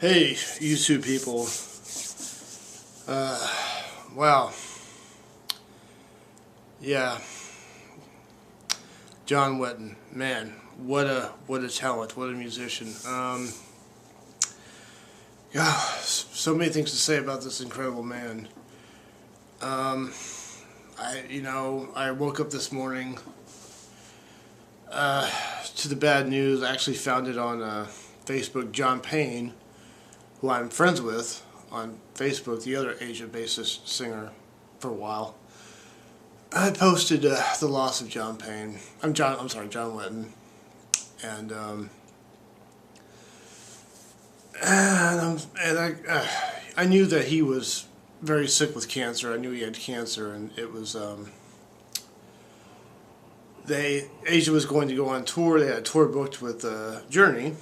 Hey, YouTube people. Wow. Yeah. John Wetton. Man, what a talent, what a musician. Yeah, so many things to say about this incredible man. I woke up this morning to the bad news. I actually found it on Facebook. John Payne, who I'm friends with on Facebook, the other Asia bassist singer for a while. I posted the loss of John Payne. John Wetton, and I knew that he was very sick with cancer. I knew he had cancer, and it was Asia was going to go on tour. They had a tour booked with Journey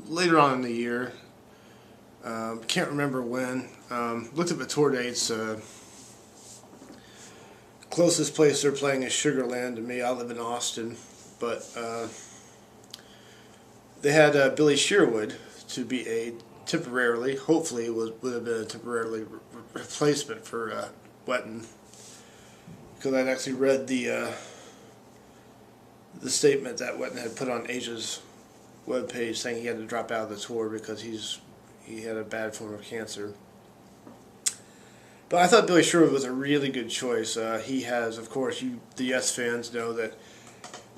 later on in the year. Can't remember when. Looked at the tour dates. Closest place they're playing is Sugarland to me. I live in Austin, but they had Billy Sherwood to be a temporarily, hopefully would have been a temporarily replacement for Wetton, because I'd actually read the statement that Wetton had put on Asia's webpage saying he had to drop out of the tour because he had a bad form of cancer. But I thought Billy Sherwood was a really good choice. He has, of course, the Yes fans know that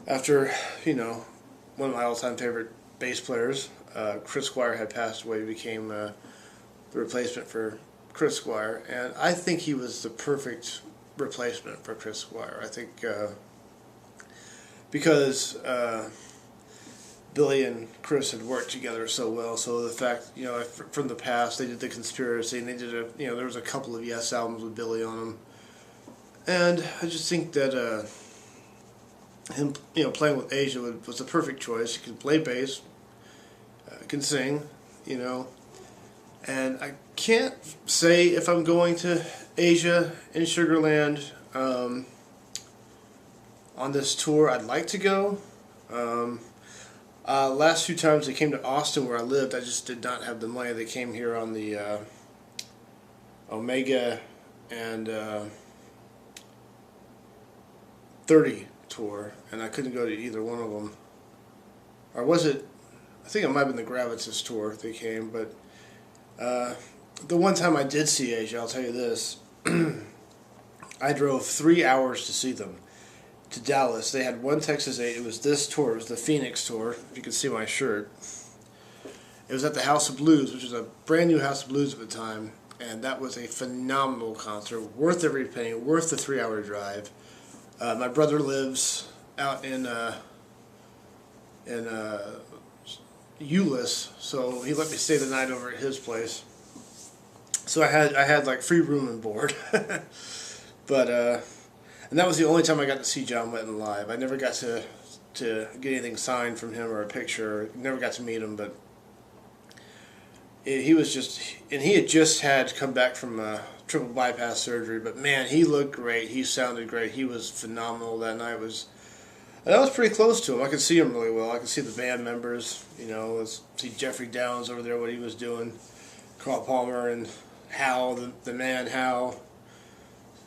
after, one of my all-time favorite bass players, Chris Squire, had passed away, he became the replacement for Chris Squire. And I think he was the perfect replacement for Chris Squire. I think because Billy and Chris had worked together so well, so the fact, from the past, they did The Conspiracy, and they did there was a couple of Yes albums with Billy on them. And I just think that him, playing with Asia was the perfect choice. He can play bass, can sing, and I can't say if I'm going to Asia in Sugarland on this tour. I'd like to go. Last few times they came to Austin where I lived, I just did not have the money. They came here on the Omega and 30 tour, and I couldn't go to either one of them. Or was it? I think it might have been the Gravitas tour they came, but the one time I did see Asia, I'll tell you this, I drove 3 hours to see them, to Dallas. They had one Texas 8. It was this tour. It was the Phoenix tour. If you can see my shirt. It was at the House of Blues, which was a brand new House of Blues at the time, and that was a phenomenal concert, worth every penny, worth the 3-hour drive. My brother lives out in Euless, so he let me stay the night over at his place. So I had like free room and board, but. And that was the only time I got to see John Wetton live. I never got to get anything signed from him or a picture. Never got to meet him, but he was just, and he had just had come back from triple bypass surgery. But man, he looked great. He sounded great. He was phenomenal that night. And I was pretty close to him. I could see him really well. I could see the band members. See Jeffrey Downs over there, what he was doing. Carl Palmer and Hal, the man Hal.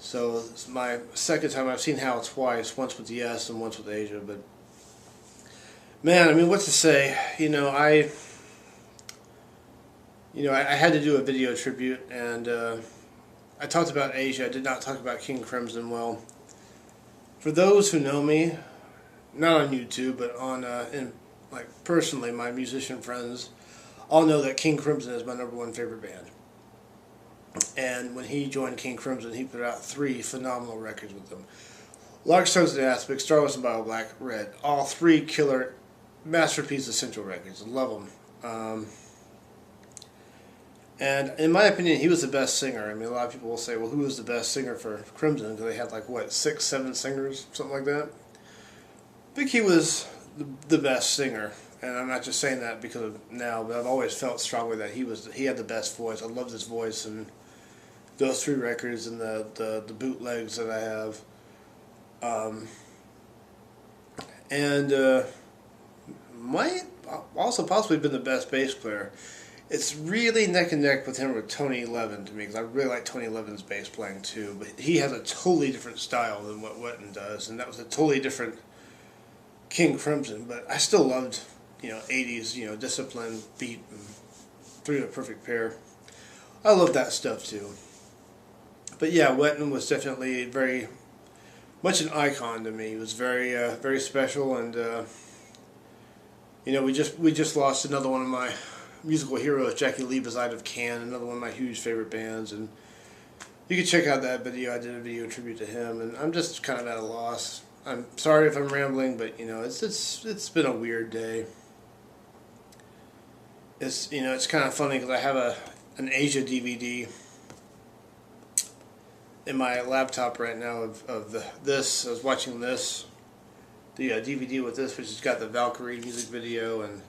So it's my second time. I've seen Hal twice, once with Yes and once with Asia. But man, I mean, what to say? I had to do a video tribute, and I talked about Asia. I did not talk about King Crimson. Well, for those who know me, not on YouTube, but on personally, my musician friends all know that King Crimson is my #1 favorite band. And when he joined King Crimson, he put out 3 phenomenal records with them. Large Stones and Aspics, Starless and Bio Black, Red. All 3 killer masterpiece essential records. I love them. And in my opinion, he was the best singer. I mean, a lot of people will say, well, who was the best singer for Crimson? Because they had 6, 7 singers, something like that. I think he was the best singer. And I'm not just saying that because of now, but I've always felt strongly that he had the best voice. I loved his voice, and those 3 records and the bootlegs that I have. might also possibly been the best bass player. It's really neck and neck with him or Tony Levin to me, because I really like Tony Levin's bass playing too. But he has a totally different style than what Wetton does, and that was a totally different King Crimson. But I still loved, 80s, discipline, beat, and Three of a Perfect Pair. I love that stuff too. But yeah, Wetton was definitely very much an icon to me. He was very very special, and we just lost another one of my musical heroes, Jackie Lee Beside of Can, another one of my huge favorite bands, and you can check out that video. I did a video tribute to him, and I'm just kind of at a loss. I'm sorry if I'm rambling, but it's been a weird day. It's kind of funny because I have an Asia DVD in my laptop right now of this. I was watching this, the DVD with this, which has got the Valkyrie music video and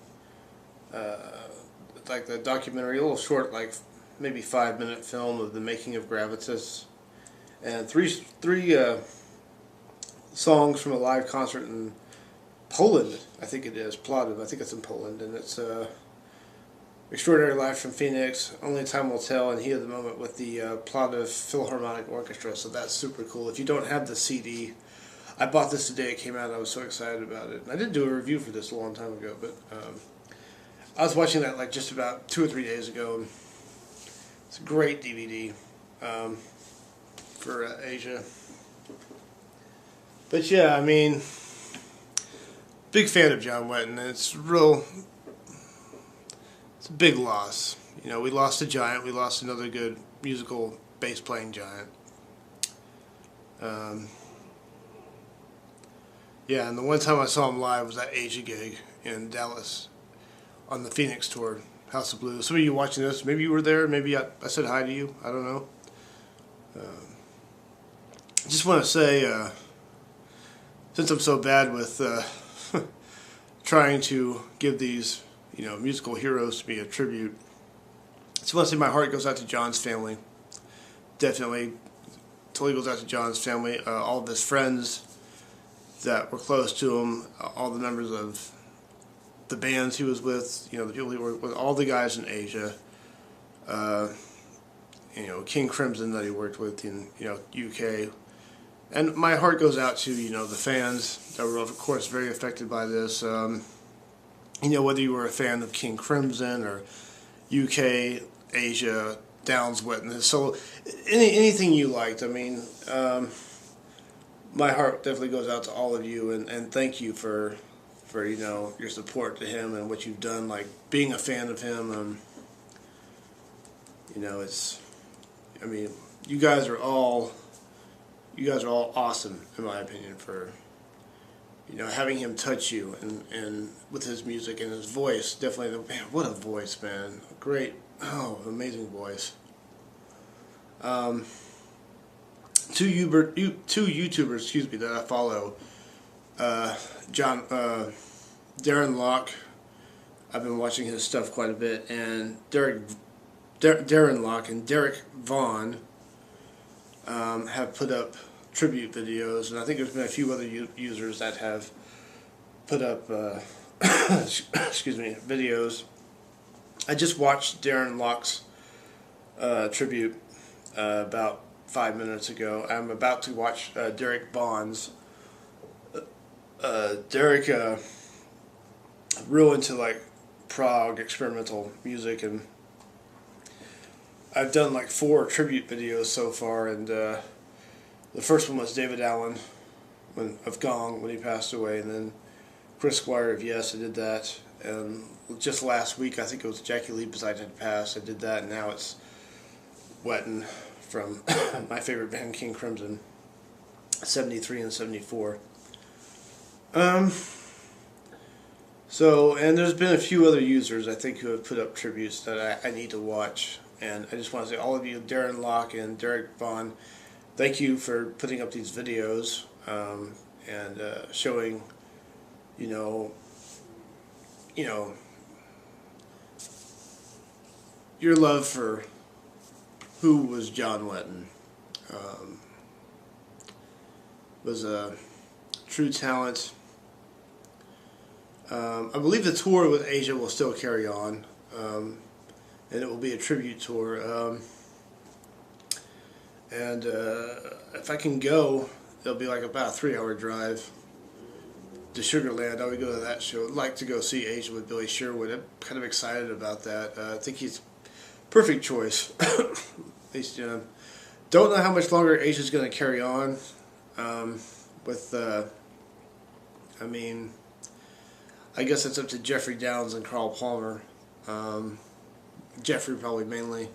like the documentary, a little short, like maybe 5-minute film of the making of Gravitas, and three songs from a live concert in Poland. I think it is Plotted. I think it's in Poland, and it's Extraordinary Live from Phoenix, Only Time Will Tell, and Heat of the Moment with the Plotted Philharmonic Orchestra. So that's super cool. If you don't have the CD, I bought this the day it came out. I was so excited about it. And I did do a review for this a long time ago, but I was watching that like just about 2 or 3 days ago. It's a great DVD for Asia. But yeah, I mean, big fan of John Wetton, and it's a big loss. We lost a giant. We lost another good musical bass playing giant. Yeah, and the one time I saw him live was that Asia gig in Dallas on the Phoenix tour, House of Blues. Some of you watching this, maybe you were there, maybe I said hi to you, I don't know. I just want to say, since I'm so bad with trying to give these, musical heroes to be a tribute, I just want to say my heart goes out to John's family. Definitely, totally goes out to John's family, all of his friends that were close to him, all the members of the bands he was with, the people he worked with, all the guys in Asia, King Crimson that he worked with in, UK. And my heart goes out to, the fans that were, of course, very affected by this. Whether you were a fan of King Crimson or UK, Asia, Downs, Wetton, so anything you liked, I mean, my heart definitely goes out to all of you, and thank you for your support to him and what you've done, like being a fan of him. You guys are all awesome, in my opinion, for having him touch you and with his music and his voice. Definitely, man, what a voice, man! Great, amazing voice. Two YouTubers, that I follow, Darren Locke. I've been watching his stuff quite a bit, and Darren Locke and Derek Vaughn have put up tribute videos, and I think there's been a few other users that have put up videos. I just watched Darren Locke's tribute about 5 minutes ago. I'm about to watch Derek Vaughn's. Derek real into like prog experimental music, and I've done like 4 tribute videos so far, and the first one was David Allen of Gong when he passed away, and then Chris Squire of Yes, I did that, and just last week I think it was Jackie Lee Beside had passed, I did that, and now it's Wetton from my favorite band, King Crimson, 73 and 74. So, and there's been a few other users, I think, who have put up tributes that I need to watch. And I just want to say, all of you, Darren Locke and Derek Vaughn, thank you for putting up these videos and showing, your love for who was John Wetton. Was a true talent. I believe the tour with Asia will still carry on, and it will be a tribute tour. And if I can go, it'll be like about a 3-hour drive to Sugarland. I would go to that show. I'd like to go see Asia with Billy Sherwood. I'm kind of excited about that. I think he's perfect choice. At least, don't know how much longer Asia's going to carry on with, I mean, I guess it's up to Jeffrey Downs and Carl Palmer. Jeffrey probably mainly.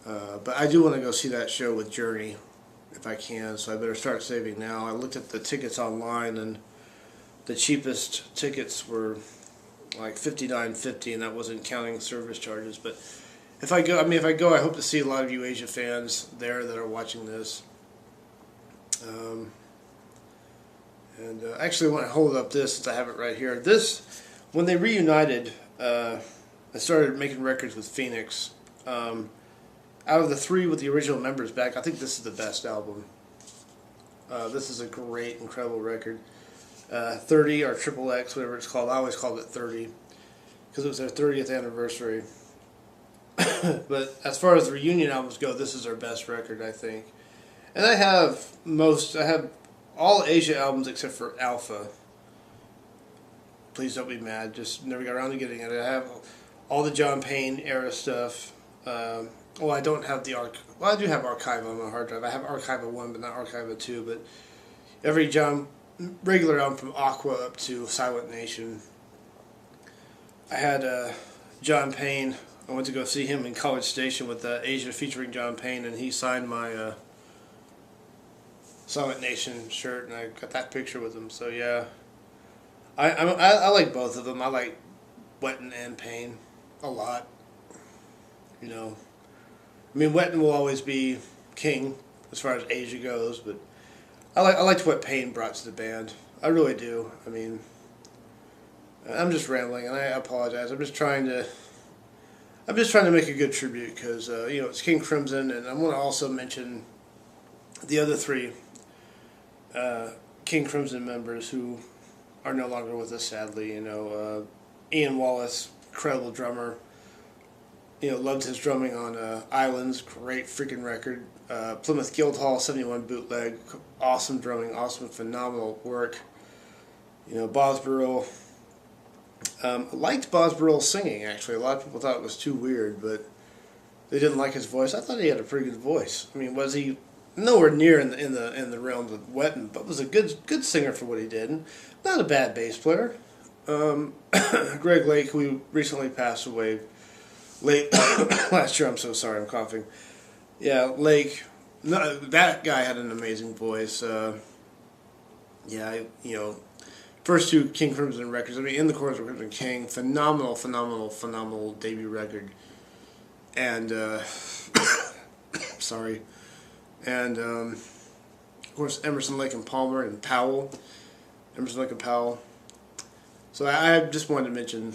But I do want to go see that show with Journey if I can, so I better start saving now. I looked at the tickets online, and the cheapest tickets were like $59.50, and that wasn't counting service charges. But if I go, I hope to see a lot of you Asia fans there that are watching this. And I actually want to hold up this since I have it right here. This, when they reunited, I started making records with Phoenix. Out of the 3 with the original members back, I think this is the best album. This is a great, incredible record. 30 or Triple X, whatever it's called. I always called it 30 because it was their 30th anniversary. But as far as the reunion albums go, this is their best record, I think. And I have all Asia albums except for Alpha. Please don't be mad. Just never got around to getting it. I have all the John Payne era stuff. Well, I don't have the I do have Archive on my hard drive. I have Archive 1, but not Archive 2. But every regular album from Aqua up to Silent Nation. I had John Payne. I went to go see him in College Station with Asia featuring John Payne, and he signed my Silent Nation shirt, and I got that picture with him. So yeah, I like both of them. I like Wetton and Payne a lot. Wetton will always be king as far as Asia goes, but I liked what Payne brought to the band. I really do. I'm just rambling, and I apologize. I'm just trying to make a good tribute because it's King Crimson, and I want to also mention the other 3 King Crimson members who are no longer with us, sadly. Ian Wallace, incredible drummer. Loved his drumming on Islands, great freaking record. Plymouth Guildhall 71 bootleg, awesome drumming, awesome, phenomenal work. Bosborough. I liked Bosborough's singing, actually. A lot of people thought it was too weird, but they didn't like his voice. I thought he had a pretty good voice. Was he nowhere near in the realms of Wetton, but was a good singer for what he did, and not a bad bass player. Greg Lake, who recently passed away late last year. I'm so sorry, I'm coughing. Yeah, Lake. No, that guy had an amazing voice. First 2 King Crimson records. In the Chorus of Crimson King, phenomenal debut record. And sorry, and of course Emerson, Lake and Palmer and Powell. Emerson, Lake and Powell. So I just wanted to mention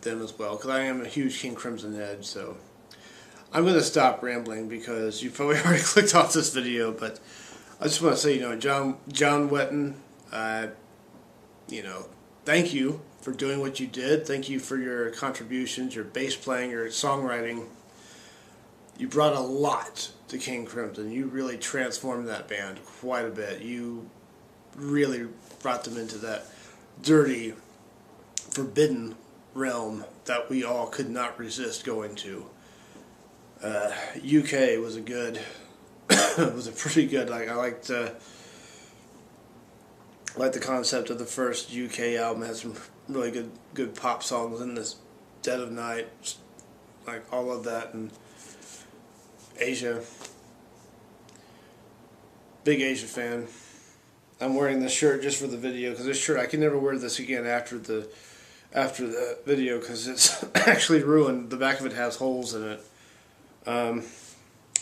them as well, because I am a huge King Crimson head. So I'm going to stop rambling because you probably already clicked off this video, but I just want to say, John Wetton, thank you for doing what you did. Thank you for your contributions, your bass playing, your songwriting. You brought a lot to King Crimson. You really transformed that band quite a bit. You really brought them into that dirty, forbidden realm that we all could not resist going to. UK was a pretty good. I liked the concept of the first UK album. It had some really good pop songs in this Dead of Night, like all of that. And Asia, big Asia fan. I'm wearing this shirt just for the video because this shirt, I can never wear this again after the video because it's actually ruined. The back of it has holes in it. I'm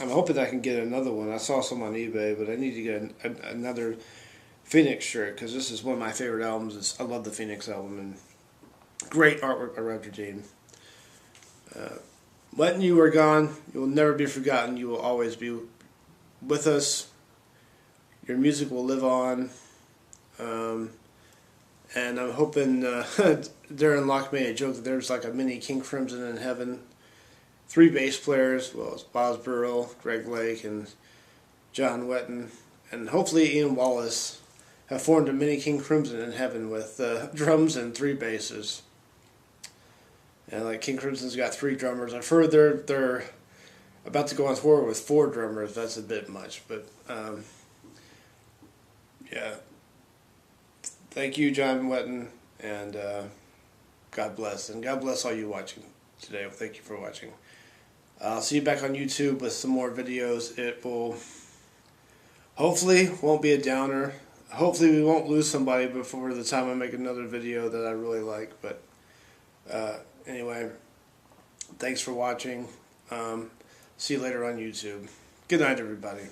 hoping I can get another one. I saw some on eBay, but I need to get another Phoenix shirt because this is one of my favorite albums. I love the Phoenix album, and great artwork by Roger Dean. When you are gone, you will never be forgotten. You will always be with us. Your music will live on. And I'm hoping Darren Locke made a joke that there's like a mini King Crimson in heaven. 3 bass players, well, it's Boz Burrell, Greg Lake, and John Wetton, and hopefully Ian Wallace have formed a mini King Crimson in heaven with drums and 3 basses. And like King Crimson's got 3 drummers. I've heard they're about to go on tour with 4 drummers. That's a bit much, but yeah. Thank you, John Wetton, and God bless. And God bless all you watching today. Thank you for watching. I'll see you back on YouTube with some more videos. It will hopefully won't be a downer. Hopefully we won't lose somebody before the time I make another video that I really like. But anyway, thanks for watching. See you later on YouTube. Good night, everybody.